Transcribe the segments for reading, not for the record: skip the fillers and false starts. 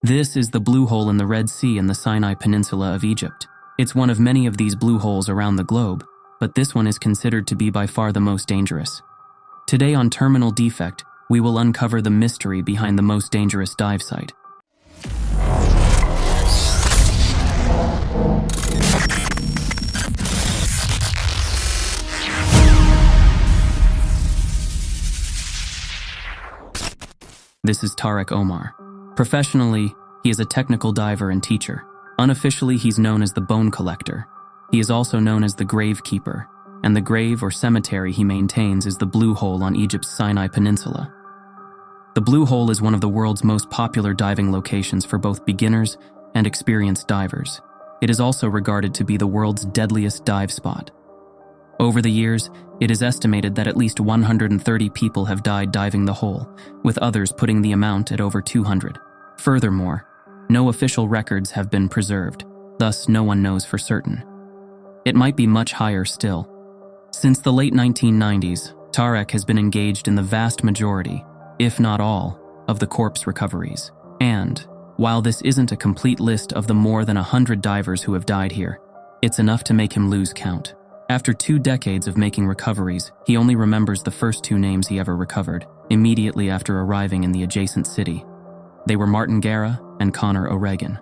This is the blue hole in the Red Sea in the Sinai Peninsula of Egypt. It's one of many of these blue holes around the globe, but this one is considered to be by far the most dangerous. Today on Terminal Defect, we will uncover the mystery behind the most dangerous dive site. This is Tarek Omar. Professionally, he is a technical diver and teacher. Unofficially, he's known as the Bone Collector. He is also known as the Grave Keeper, and the grave or cemetery he maintains is the Blue Hole on Egypt's Sinai Peninsula. The Blue Hole is one of the world's most popular diving locations for both beginners and experienced divers. It is also regarded to be the world's deadliest dive spot. Over the years, it is estimated that at least 130 people have died diving the hole, with others putting the amount at over 200. Furthermore, no official records have been preserved, thus no one knows for certain. It might be much higher still. Since the late 1990s, Tarek has been engaged in the vast majority, if not all, of the corpse recoveries. And, while this isn't a complete list of the more than 100 divers who have died here, it's enough to make him lose count. After 2 decades of making recoveries, he only remembers the first 2 names he ever recovered, immediately after arriving in the adjacent city. They were Martin Guerra and Connor O'Regan.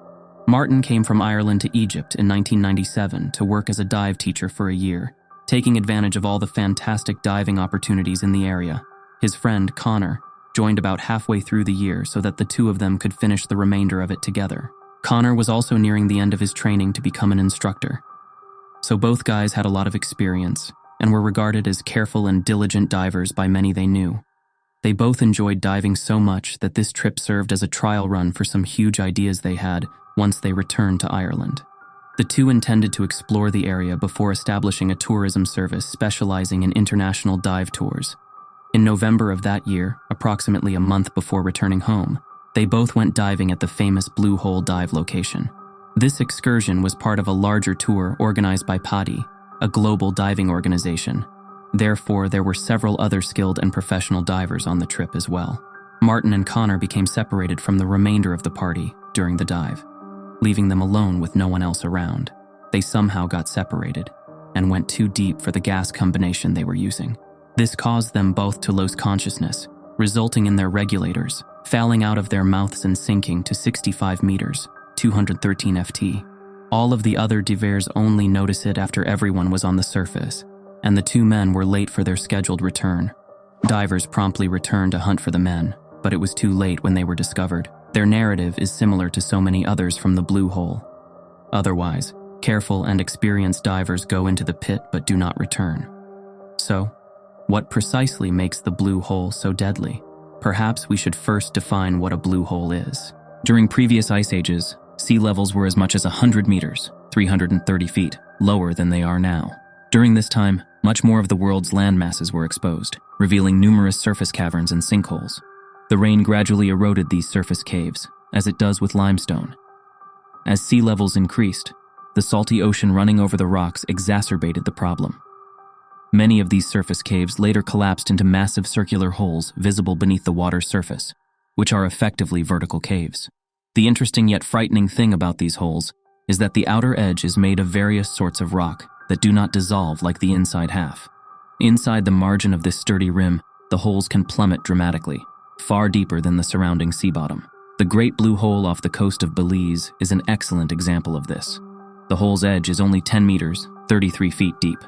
Martin came from Ireland to Egypt in 1997 to work as a dive teacher for a year, taking advantage of all the fantastic diving opportunities in the area. His friend, Connor, joined about halfway through the year so that the 2 of them could finish the remainder of it together. Connor was also nearing the end of his training to become an instructor. So both guys had a lot of experience and were regarded as careful and diligent divers by many they knew. They both enjoyed diving so much that this trip served as a trial run for some huge ideas they had once they returned to Ireland. The 2 intended to explore the area before establishing a tourism service specializing in international dive tours. In November of that year, approximately a month before returning home, they both went diving at the famous Blue Hole dive location. This excursion was part of a larger tour organized by PADI, a global diving organization. Therefore, there were several other skilled and professional divers on the trip as well. Martin and Connor became separated from the remainder of the party during the dive, leaving them alone with no one else around. They somehow got separated and went too deep for the gas combination they were using. This caused them both to lose consciousness, resulting in their regulators fouling out of their mouths and sinking to 65 meters, 213 ft. All of the other divers only noticed it after everyone was on the surface, and the 2 men were late for their scheduled return. Divers promptly returned to hunt for the men, but it was too late when they were discovered. Their narrative is similar to so many others from the Blue Hole. Otherwise, careful and experienced divers go into the pit but do not return. So, what precisely makes the Blue Hole so deadly? Perhaps we should first define what a blue hole is. During previous ice ages, sea levels were as much as 100 meters, 330 feet, lower than they are now. During this time, much more of the world's land masses were exposed, revealing numerous surface caverns and sinkholes. The rain gradually eroded these surface caves, as it does with limestone. As sea levels increased, the salty ocean running over the rocks exacerbated the problem. Many of these surface caves later collapsed into massive circular holes visible beneath the water's surface, which are effectively vertical caves. The interesting yet frightening thing about these holes is that the outer edge is made of various sorts of rock that do not dissolve like the inside half. Inside the margin of this sturdy rim, the holes can plummet dramatically, far deeper than the surrounding sea bottom. The Great Blue Hole off the coast of Belize is an excellent example of this. The hole's edge is only 10 meters, 33 feet deep.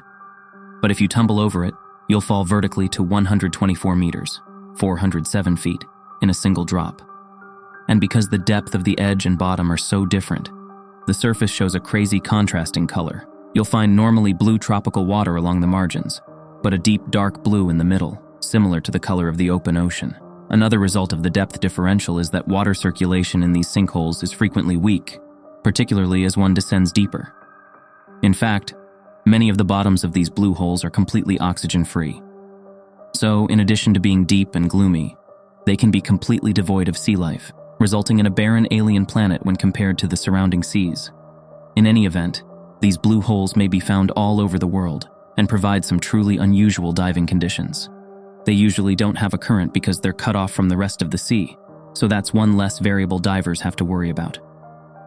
But if you tumble over it, you'll fall vertically to 124 meters, 407 feet, in a single drop. And because the depth of the edge and bottom are so different, the surface shows a crazy contrasting color. You'll find normally blue tropical water along the margins, but a deep dark blue in the middle, similar to the color of the open ocean. Another result of the depth differential is that water circulation in these sinkholes is frequently weak, particularly as one descends deeper. In fact, many of the bottoms of these blue holes are completely oxygen-free. So, in addition to being deep and gloomy, they can be completely devoid of sea life, resulting in a barren alien planet when compared to the surrounding seas. In any event, these blue holes may be found all over the world and provide some truly unusual diving conditions. They usually don't have a current because they're cut off from the rest of the sea, so that's one less variable divers have to worry about.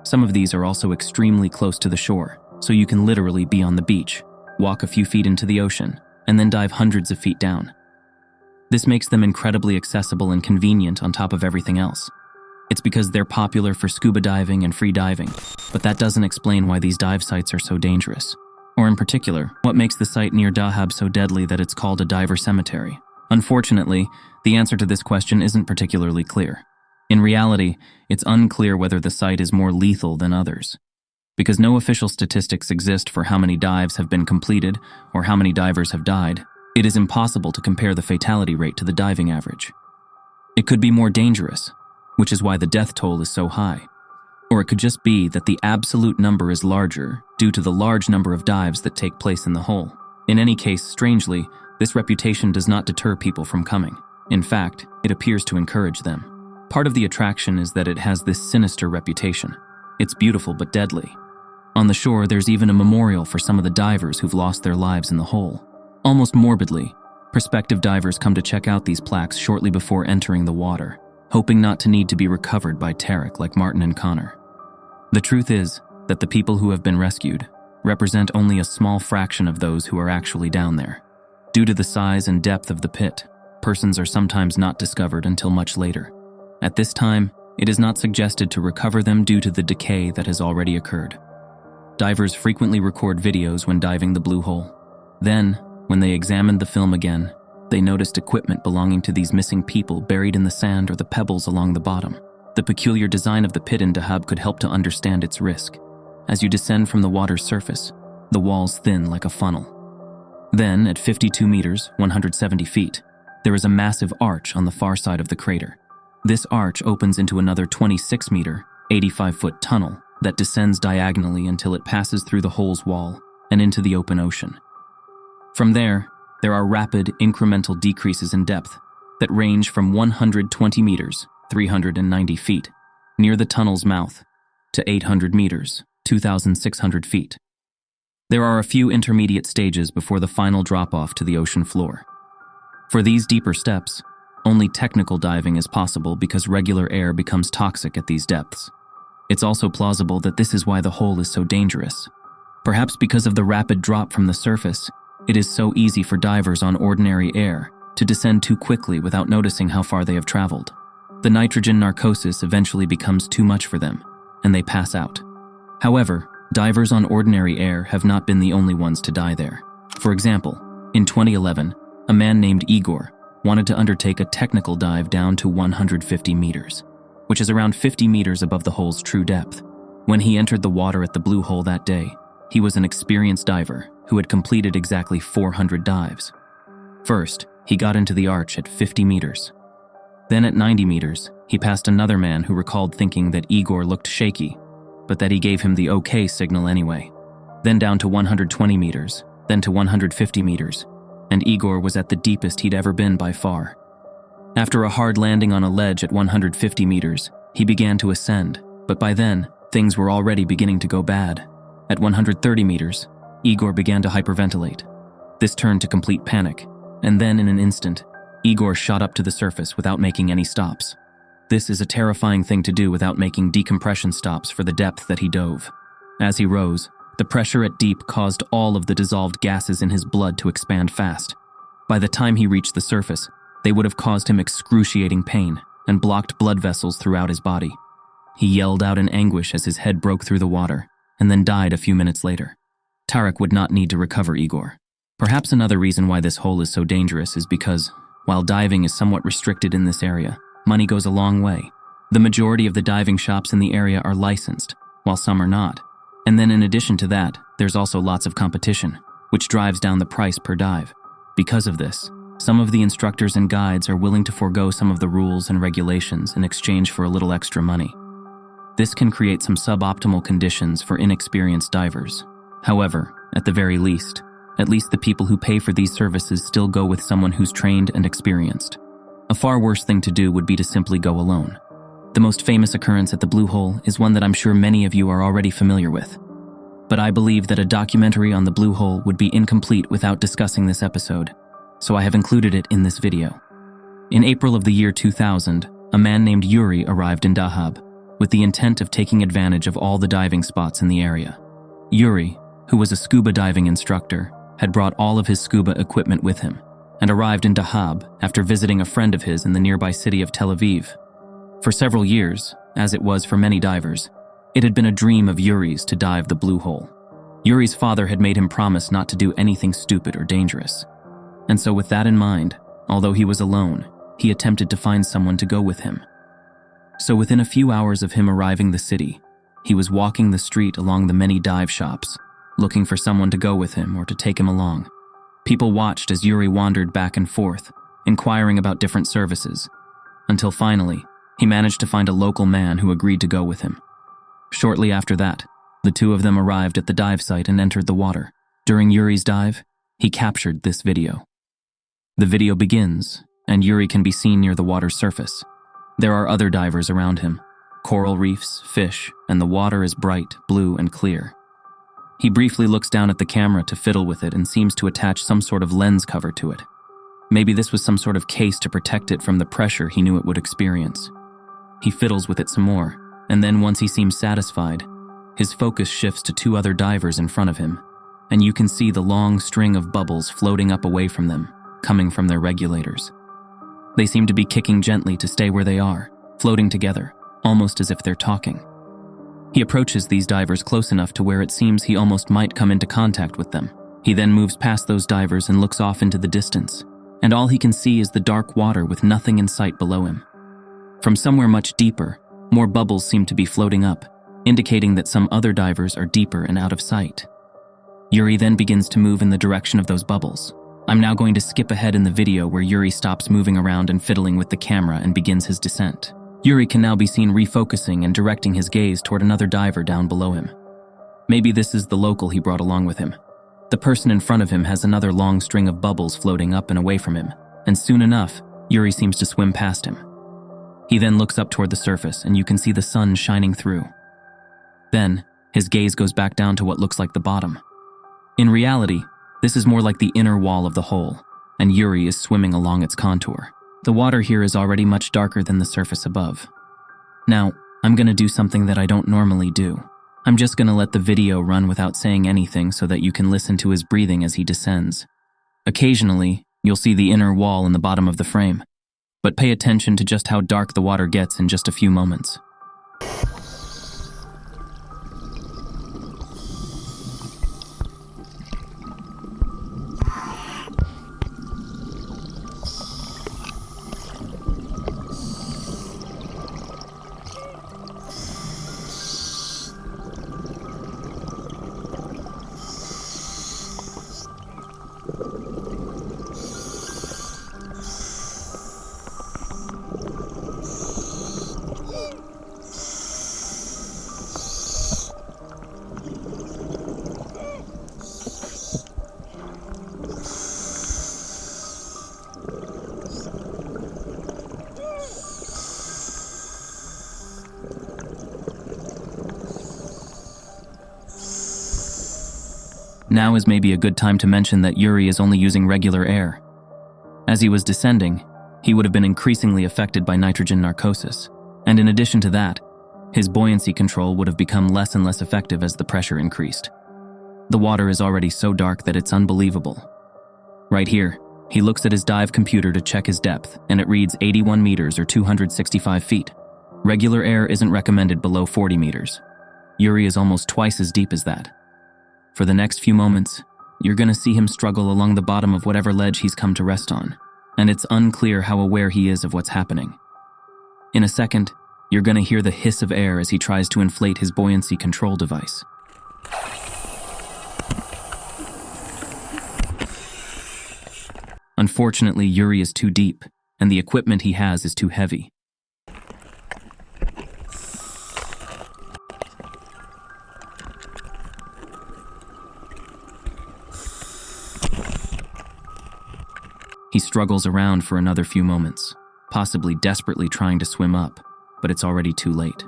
Some of these are also extremely close to the shore, so you can literally be on the beach, walk a few feet into the ocean, and then dive hundreds of feet down. This makes them incredibly accessible and convenient on top of everything else. It's because they're popular for scuba diving and free diving, but that doesn't explain why these dive sites are so dangerous. Or in particular, what makes the site near Dahab so deadly that it's called a diver cemetery. Unfortunately, the answer to this question isn't particularly clear. In reality, it's unclear whether the site is more lethal than others. Because no official statistics exist for how many dives have been completed or how many divers have died, it is impossible to compare the fatality rate to the diving average. It could be more dangerous, which is why the death toll is so high. Or it could just be that the absolute number is larger due to the large number of dives that take place in the hole. In any case, strangely, this reputation does not deter people from coming. In fact, it appears to encourage them. Part of the attraction is that it has this sinister reputation. It's beautiful but deadly. On the shore, there's even a memorial for some of the divers who've lost their lives in the hole. Almost morbidly, prospective divers come to check out these plaques shortly before entering the water, hoping not to need to be recovered by Tarek like Martin and Connor. The truth is that the people who have been rescued represent only a small fraction of those who are actually down there. Due to the size and depth of the pit, persons are sometimes not discovered until much later. At this time, it is not suggested to recover them due to the decay that has already occurred. Divers frequently record videos when diving the blue hole. Then, when they examined the film again, they noticed equipment belonging to these missing people buried in the sand or the pebbles along the bottom. The peculiar design of the pit in Dahab could help to understand its risk. As you descend from the water's surface, the walls thin like a funnel. Then, at 52 meters, 170 feet, there is a massive arch on the far side of the crater. This arch opens into another 26-meter, 85-foot tunnel that descends diagonally until it passes through the hole's wall and into the open ocean. From there are rapid incremental decreases in depth that range from 120 meters, 390 feet, near the tunnel's mouth, to 800 meters, 2,600 feet. There are a few intermediate stages before the final drop-off to the ocean floor. For these deeper steps, only technical diving is possible because regular air becomes toxic at these depths. It's also plausible that this is why the hole is so dangerous. Perhaps because of the rapid drop from the surface, it is so easy for divers on ordinary air to descend too quickly without noticing how far they have traveled. The nitrogen narcosis eventually becomes too much for them, and they pass out. However, divers on ordinary air have not been the only ones to die there. For example, in 2011, a man named Igor wanted to undertake a technical dive down to 150 meters, which is around 50 meters above the hole's true depth. When he entered the water at the blue hole that day, he was an experienced diver who had completed exactly 400 dives. First, he got into the arch at 50 meters. Then at 90 meters, he passed another man who recalled thinking that Igor looked shaky, but that he gave him the okay signal anyway. Then down to 120 meters, then to 150 meters, and Igor was at the deepest he'd ever been by far. After a hard landing on a ledge at 150 meters, he began to ascend, but by then, things were already beginning to go bad. At 130 meters, Igor began to hyperventilate. This turned to complete panic, and then in an instant, Igor shot up to the surface without making any stops. This is a terrifying thing to do without making decompression stops for the depth that he dove. As he rose, the pressure at deep caused all of the dissolved gases in his blood to expand fast. By the time he reached the surface, they would have caused him excruciating pain and blocked blood vessels throughout his body. He yelled out in anguish as his head broke through the water, and then died a few minutes later. Tarek would not need to recover Igor. Perhaps another reason why this hole is so dangerous is because, while diving is somewhat restricted in this area, money goes a long way. The majority of the diving shops in the area are licensed, while some are not. And then in addition to that, there's also lots of competition, which drives down the price per dive. Because of this, some of the instructors and guides are willing to forego some of the rules and regulations in exchange for a little extra money. This can create some suboptimal conditions for inexperienced divers. However, at the very least, at least the people who pay for these services still go with someone who's trained and experienced. A far worse thing to do would be to simply go alone. The most famous occurrence at the Blue Hole is one that I'm sure many of you are already familiar with. But I believe that a documentary on the Blue Hole would be incomplete without discussing this episode, so I have included it in this video. In April of the year 2000, a man named Yuri arrived in Dahab with the intent of taking advantage of all the diving spots in the area. Yuri, who was a scuba diving instructor, had brought all of his scuba equipment with him and arrived in Dahab after visiting a friend of his in the nearby city of Tel Aviv. For several years, as it was for many divers, it had been a dream of Yuri's to dive the blue hole. Yuri's father had made him promise not to do anything stupid or dangerous. And so with that in mind, although he was alone, he attempted to find someone to go with him. So within a few hours of him arriving the city, he was walking the street along the many dive shops, looking for someone to go with him or to take him along. People watched as Yuri wandered back and forth, inquiring about different services, until finally, he managed to find a local man who agreed to go with him. Shortly after that, the two of them arrived at the dive site and entered the water. During Yuri's dive, he captured this video. The video begins, and Yuri can be seen near the water's surface. There are other divers around him, coral reefs, fish, and the water is bright, blue, and clear. He briefly looks down at the camera to fiddle with it and seems to attach some sort of lens cover to it. Maybe this was some sort of case to protect it from the pressure he knew it would experience. He fiddles with it some more, and then once he seems satisfied, his focus shifts to two other divers in front of him, and you can see the long string of bubbles floating up away from them, coming from their regulators. They seem to be kicking gently to stay where they are, floating together, almost as if they're talking. He approaches these divers close enough to where it seems he almost might come into contact with them. He then moves past those divers and looks off into the distance, and all he can see is the dark water with nothing in sight below him. From somewhere much deeper, more bubbles seem to be floating up, indicating that some other divers are deeper and out of sight. Yuri then begins to move in the direction of those bubbles. I'm now going to skip ahead in the video where Yuri stops moving around and fiddling with the camera and begins his descent. Yuri can now be seen refocusing and directing his gaze toward another diver down below him. Maybe this is the local he brought along with him. The person in front of him has another long string of bubbles floating up and away from him, and soon enough, Yuri seems to swim past him. He then looks up toward the surface and you can see the sun shining through. Then, his gaze goes back down to what looks like the bottom. In reality, this is more like the inner wall of the hole, and Yuri is swimming along its contour. The water here is already much darker than the surface above. Now, I'm going to do something that I don't normally do. I'm just going to let the video run without saying anything so that you can listen to his breathing as he descends. Occasionally, you'll see the inner wall in the bottom of the frame, but pay attention to just how dark the water gets in just a few moments. Now is maybe a good time to mention that Yuri is only using regular air. As he was descending, he would have been increasingly affected by nitrogen narcosis, and in addition to that, his buoyancy control would have become less and less effective as the pressure increased. The water is already so dark that it's unbelievable. Right here, he looks at his dive computer to check his depth, and it reads 81 meters or 265 feet. Regular air isn't recommended below 40 meters. Yuri is almost twice as deep as that. For the next few moments, you're going to see him struggle along the bottom of whatever ledge he's come to rest on, and it's unclear how aware he is of what's happening. In a second, you're going to hear the hiss of air as he tries to inflate his buoyancy control device. Unfortunately, Yuri is too deep, and the equipment he has is too heavy. He struggles around for another few moments, possibly desperately trying to swim up, but it's already too late.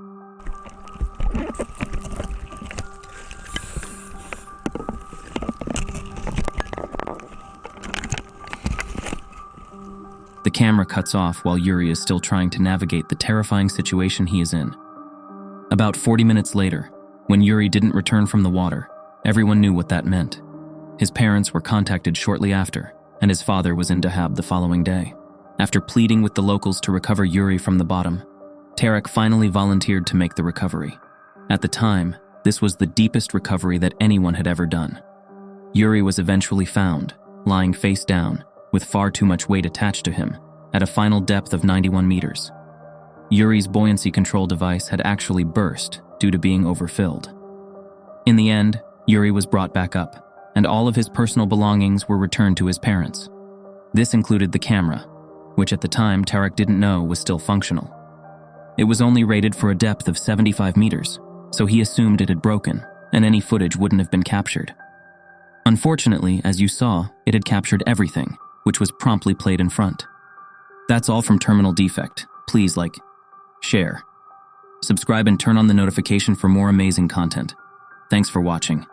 The camera cuts off while Yuri is still trying to navigate the terrifying situation he is in. About 40 minutes later, when Yuri didn't return from the water, everyone knew what that meant. His parents were contacted shortly after, and his father was in Dahab the following day. After pleading with the locals to recover Yuri from the bottom, Tarek finally volunteered to make the recovery. At the time, this was the deepest recovery that anyone had ever done. Yuri was eventually found, lying face down, with far too much weight attached to him, at a final depth of 91 meters. Yuri's buoyancy control device had actually burst due to being overfilled. In the end, Yuri was brought back up, and all of his personal belongings were returned to his parents. This included the camera, which at the time Tarek didn't know was still functional. It was only rated for a depth of 75 meters, so he assumed it had broken, and any footage wouldn't have been captured. Unfortunately, as you saw, it had captured everything, which was promptly played in front. That's all from Terminal Defect. Please like, share, subscribe, and turn on the notification for more amazing content. Thanks for watching.